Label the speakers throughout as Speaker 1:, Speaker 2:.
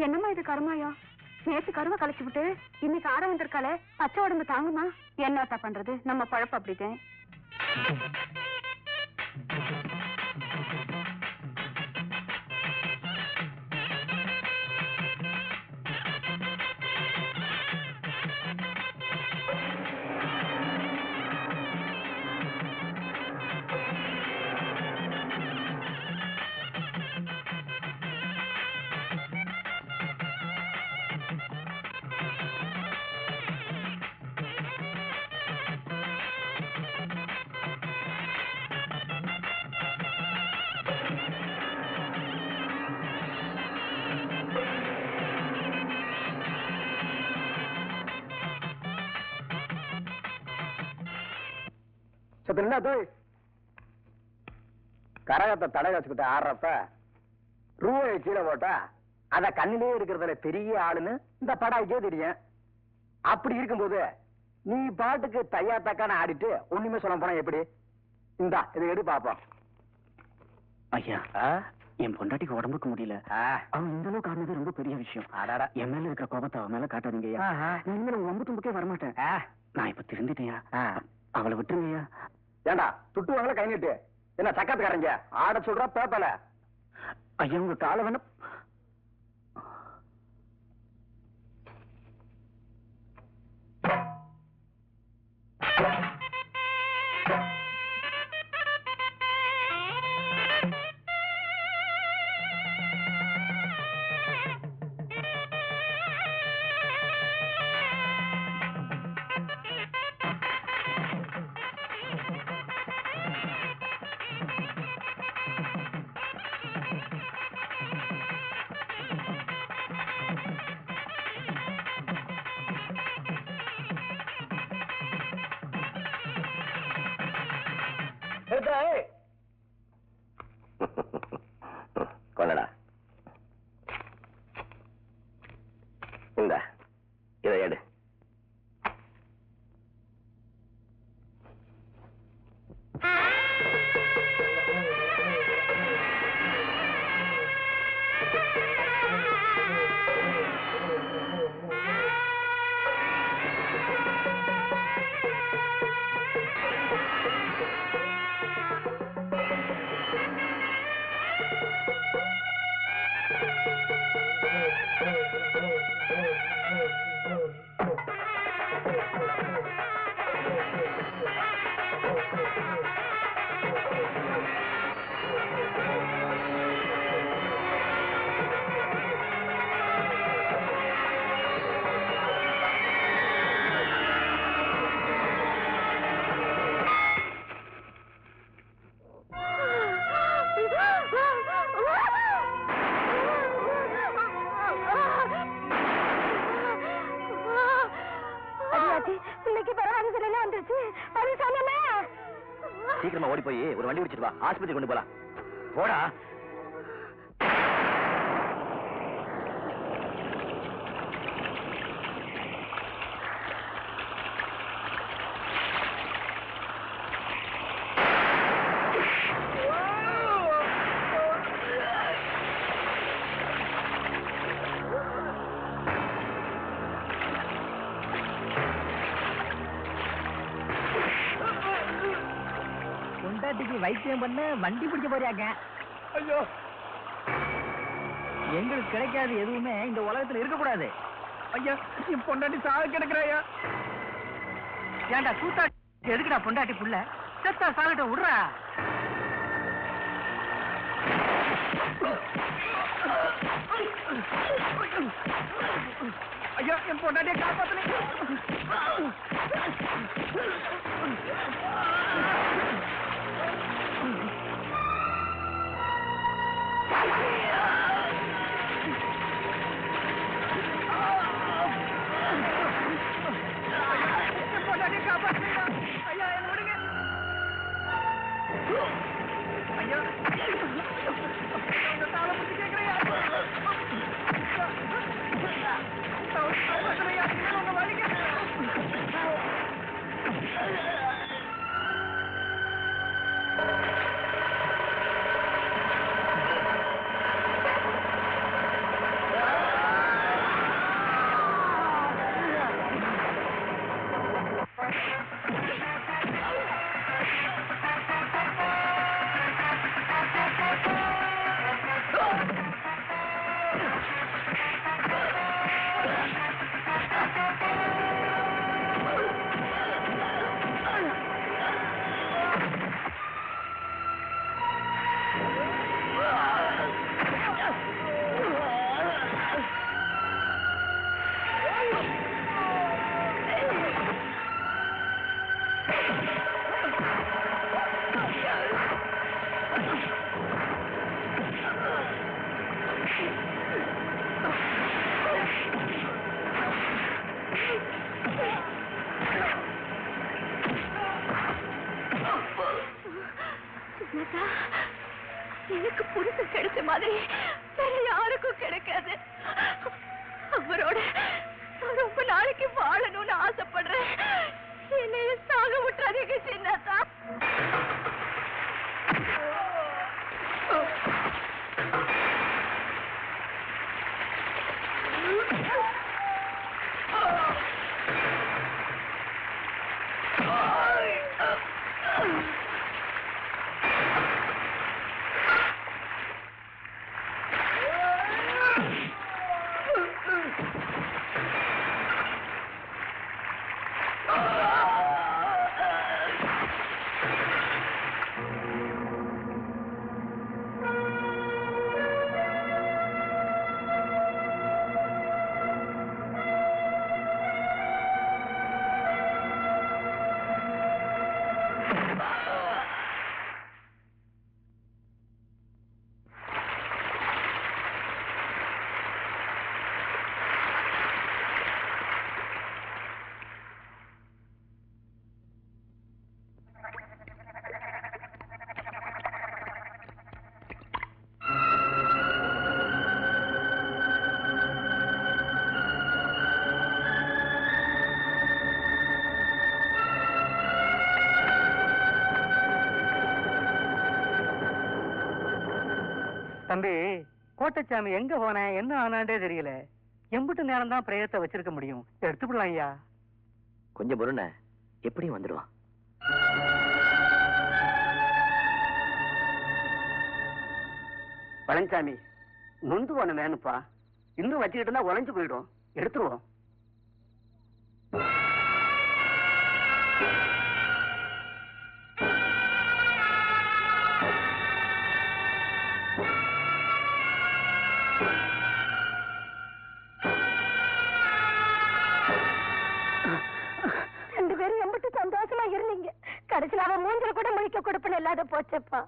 Speaker 1: என்னம்மா இது கருமாயம்? நேற்று கருவை கழிச்சு விட்டு இன்னைக்கு ஆட வந்திருக்காளே, பச்சை உடம்பு தாங்குமா? என்னத்த பண்றது, நம்ம பழப்பு அப்படித்தேன்.
Speaker 2: கரகத்தை தடை வச்சுக்கிட்டு ஆடுறப்ப ரூபாயை கீழே போட்டா அத கண்ணிலே இருக்கிறதுல பெரிய ஆளுன்னு இந்த படாய்க்கே தெரியும். அப்படி இருக்கும்போது நீ பாட்டுக்கு தையா தக்கான ஆடிட்டு ஒண்ணுமே சொல்ல போனா எப்படி? இந்தா இதை எடு பாப்போம்.
Speaker 3: ஐயா, என் பொண்டாட்டிக்கு உடம்புக்கு முடியல. அவன் இந்த அளவுக்கு ஆடினது ரொம்ப பெரிய விஷயம். என் மேல இருக்கிற கோபத்தை அவன் மேல காட்டாதீங்க. நான் இனிமேல் உங்க ஒம்பு தும்புக்கே வரமாட்டேன். நான் இப்ப திருந்திட்டேயா, அவளை விட்டுருங்கய்யா.
Speaker 2: ஏண்டா துட்டுவாங்கள கை நீட்டு, என்ன சக்கத்துக்காரங்க ஆட சொல்ற பேப்பல?
Speaker 3: ஐயா உங்க காலை வேணும்.
Speaker 2: கொள்ளடா இந்த இதை எடு.
Speaker 3: சீக்கிரமா ஓடி போய் ஒரு வண்டி பிடிச்சிட்டு வா, ஆஸ்பத்திரி கொண்டு போலாம். போடா.
Speaker 4: வைத்தியம் பண்ண வண்டி பிடிக்க போறியாங்க?
Speaker 2: ஐயோ,
Speaker 4: எங்களுக்கு கிடைக்காது எதுவுமே இந்த உலகத்துல இருக்கக்கூடாது.
Speaker 2: ஐயா என் பொண்டாட்டி சாக கிடக்குறாயா.
Speaker 4: ஏண்டா கூத்தா, எதுக்குடா பொண்டாட்டி புள்ள? செத்தா சாகட்ட விடுறா.
Speaker 2: ஐயா என் பொண்டாட்டியை காப்பாத்துறேன்.
Speaker 1: எனக்கு புருஷன் கிடைச்ச மாதிரி வேற யாருக்கும் கிடைக்காது. அவரோட ரொம்ப நாளைக்கு வாழணும்னு ஆசைப்படுறேன். என்னைய சாக விட்டுறாதீங்க சின்னதா.
Speaker 4: தம்பி, கோட்டச்சாமி எங்க போன என்ன ஆனாண்டே தெரியல. எம்பிட்டு நேரம் தான் பிரயத்தை வச்சிருக்க முடியும். எடுத்துக்கலாம் ஐயா.
Speaker 2: கொஞ்சம் பொறுண்ண, எப்படியும் வந்துடுவான். பழனிசாமி, நொந்து போன வேணுப்பா. இன்னும் வச்சுக்கிட்டு இருந்தா உழைஞ்சு போயிடும். எடுத்துருவோம்.
Speaker 1: சந்தோஷமா இருந்தீங்க. கடைசியில் அவன் மூஞ்சல் கூட முழிக்க கொடுப்பன இல்லாத போச்சப்பா.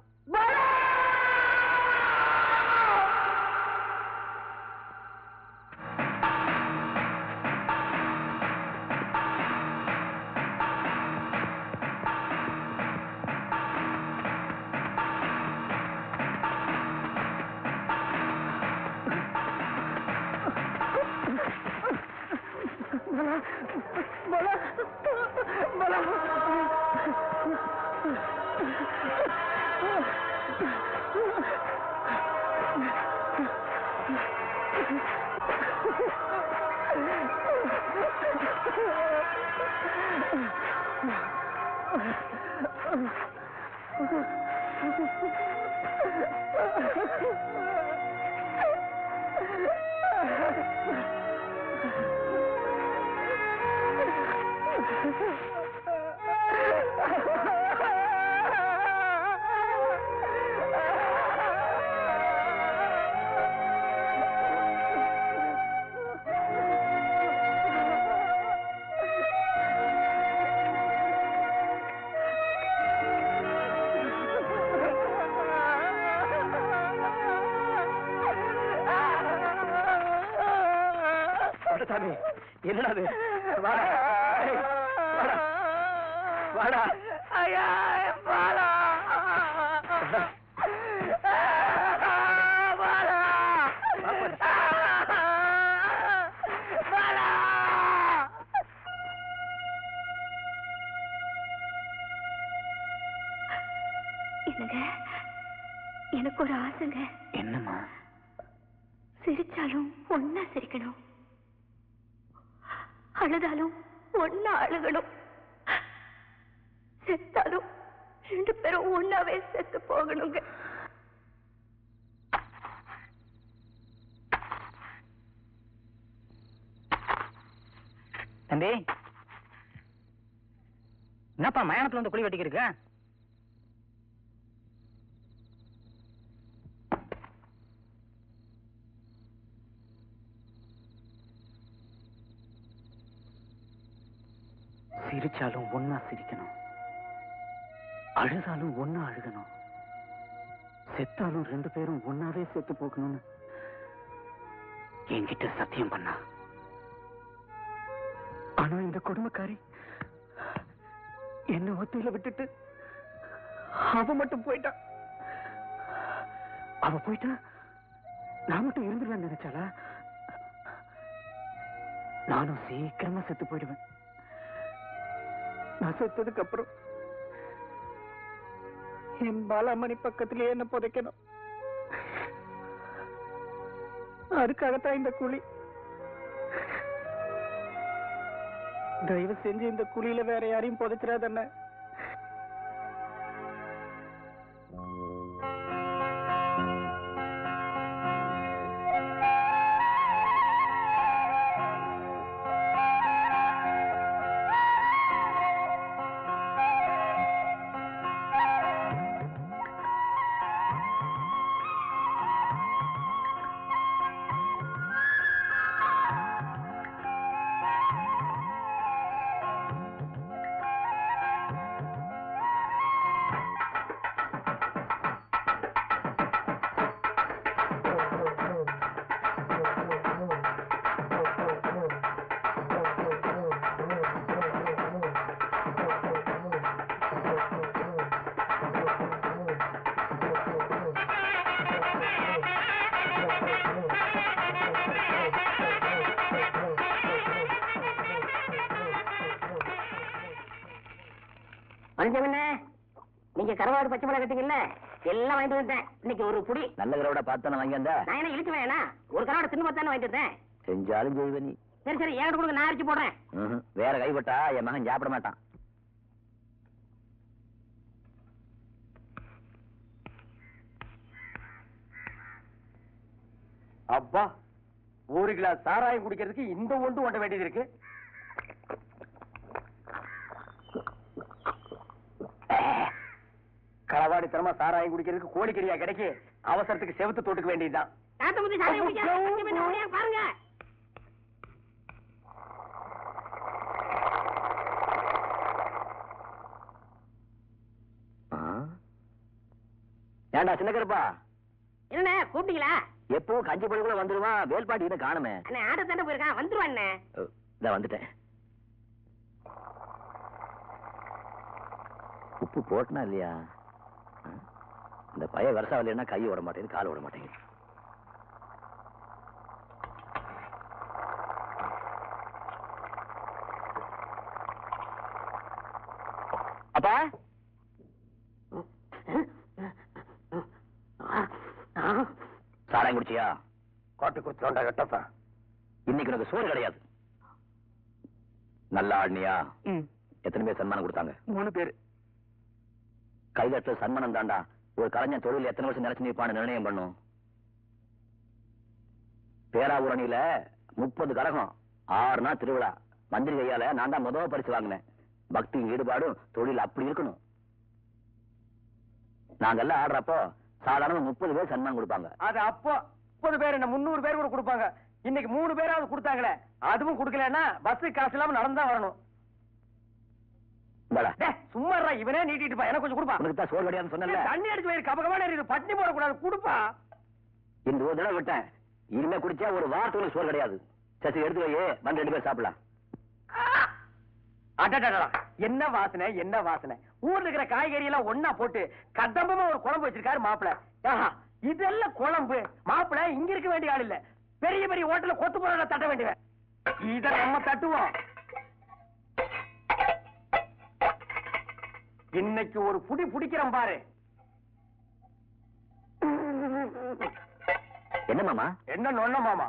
Speaker 2: என்னடா வாடா வாடா ஐயா வாடா வாடா வாடா.
Speaker 1: என்னங்க, எனக்கு ஒரு ஆசைங்க.
Speaker 3: என்னம்மா?
Speaker 1: சிரிச்சாலும் ஒன்னா சிரிக்கணும், அழுதாலும் ஒன்னா அழுகணும், செத்தாலும் ரெண்டு பேரும் ஒன்னாவே செத்து போகணுங்க.
Speaker 4: தம்பி, என்னப்பா மயானத்துல வந்து குழி வெட்டிக்கு இருக்க?
Speaker 3: சிரிச்சாலும் ஒன்னா சிரிக்கணும், அழுதாலும் ஒன்னா அழுகணும், செத்தாலும் ரெண்டு பேரும் ஒன்னாவே செத்து போகணும்னு என்கிட்ட சத்தியம் பண்ணா. ஆனா இந்த கொடுமைக்காரி என்ன ஒத்தையில விட்டுட்டு அவ மட்டும் போயிட்டான். அவ போயிட்டா நான் மட்டும் இருந்துருவேன் நினைச்சாளா? நானும் சீக்கிரமா செத்து போயிடுவேன். நான் செத்ததுக்கு அப்புறம் என் பாலாமணி பக்கத்திலேயே என்ன புதைக்கணும். அதுக்காகத்தான் இந்த குழி. தயவு செஞ்சு இந்த குழியில வேற யாரையும் புதைச்சிடாதண்ண.
Speaker 1: நீங்க கருவாடு பச்சை மிளகா கட்டிங்கல்ல, எல்லாம் வாங்கிட்டு வந்தேன். இன்னைக்கு ஒரு புடி
Speaker 2: நல்ல கரோட பார்த்து வாங்கி வந்தா.
Speaker 1: நான் என்ன இழுத்து வேணா, ஒரு கருவாடு தின்னு பார்த்தானே வாங்கிட்டு வந்தேன்.
Speaker 2: செஞ்சாலும் செய்வ நீ.
Speaker 1: சரி சரி, ஏன் கொடுங்க, நான் அரைச்சு போடுறேன்.
Speaker 2: வேற கைப்பட்டா என் மகன் சாப்பிட மாட்டான். அப்பா, ஒரு கிளாஸ் சாராயம் குடிக்கிறதுக்கு இந்த ஒன்று ஓட்ட வேண்டியது இருக்கு. களவாடித்தனமா சாராயம் குடிக்கிறதுக்கு கோழிக்கறியா கிடைக்கு, அவசரத்துக்கு செவுத்து தொட்டுக்க வேண்டியதுதான்.
Speaker 1: பாருங்க,
Speaker 2: ஏண்டா சின்ன கருப்பா,
Speaker 1: என்ன கூப்பிட்டீங்களா?
Speaker 2: எப்பவும் கஞ்சி பழகுள்ள வந்துருவான், வேல்பாட்டி இன்னும் காணுமே.
Speaker 1: ஆட தானே போயிருக்கான், வந்துருவான்.
Speaker 2: இதான் வந்துட்டேன். உப்பு போட்டனா இல்லையா? இந்த பைய வருஷம் இல்லைன்னா கை விட மாட்டேங்குது, கால் விட மாட்டேங்குது. அப்பா, சாராயம் குடிச்சியா? காட்டு குடிச்சோண்டா கட்டப்பா. இன்னைக்கு உனக்கு சோறு கிடையாது. நல்லா ஆடினியா? எத்தனை பேர் சன்மானம் கொடுத்தாங்க?
Speaker 3: 3 பேர்.
Speaker 2: கைதட்டு சன்மானம் தாண்டா ஒரு கலைஞன் தொழில் எத்தனை வருஷம் நினைச்சு நிற்பான்னு நிர்ணயம் பண்ணும். பேராவூரணியில 30 கரகம், 6 நாள் திருவிழா. மந்திரி கையால நான் தான் முதல் பரிசு வாங்கினேன். பக்தி ஈடுபாடும் தொழில் அப்படி இருக்கணும். நாங்கெல்லாம் ஆடுறப்போ சாதாரண 30 பேர் சன்மானம் கொடுப்பாங்க. அது அப்போ 30 பேர் என்ன 300 பேர் கூட கொடுப்பாங்க. இன்னைக்கு 3 பேராவது கொடுத்தாங்களே, அதுவும் கொடுக்கலன்னா பஸ் காசு இல்லாம நடந்தா வரணும். சும்மா இவனே நீட்டிட்டு பா, எனக்கு கொஞ்சம் கொடுப்பா. உனக்கு தான் சோறு கிடையாதுன்னு சொன்னேன்ல. தண்ணி அடிச்சு போயிரு, கபகமான இருக்குது, பட்டினி போடக்கூடாது, கொடுப்பா. இந்த ஒரு தடவை விட்டேன், இனிமே குடிச்சா ஒரு வாரத்துக்கு சோறு கிடையாது. சரி எடுத்து வையே, வந்து 2 பேர் சாப்பிடலாம். அடடடா, என்ன வாசனை என்ன வாசனை. ஊர்ல இருக்கிற காய்கறி எல்லாம் ஒன்னா போட்டு கதம்பமா ஒரு குழம்பு வச்சிருக்காரு மாப்பிள. இதெல்லாம் குழம்பு. மாப்பிள இங்க இருக்க வேண்டிய ஆள் இல்ல, பெரிய பெரிய ஹோட்டல்ல கொத்து போற தட்ட வேண்டியவன். இத நம்ம தட்டுவோம். இன்னைக்கு ஒரு புடி புடிக்கிறோம் பாரு. என்ன மாமா? என்ன நொன்ன மாமா,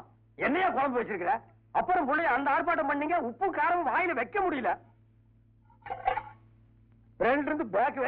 Speaker 2: என்னையா குழம்பு வச்சிருக்கிற? அப்புறம் புள்ளைய அந்த ஆர்ப்பாட்டம் பண்ணீங்க, உப்பு காரம் வாயில வைக்க முடியல. 2 பேக்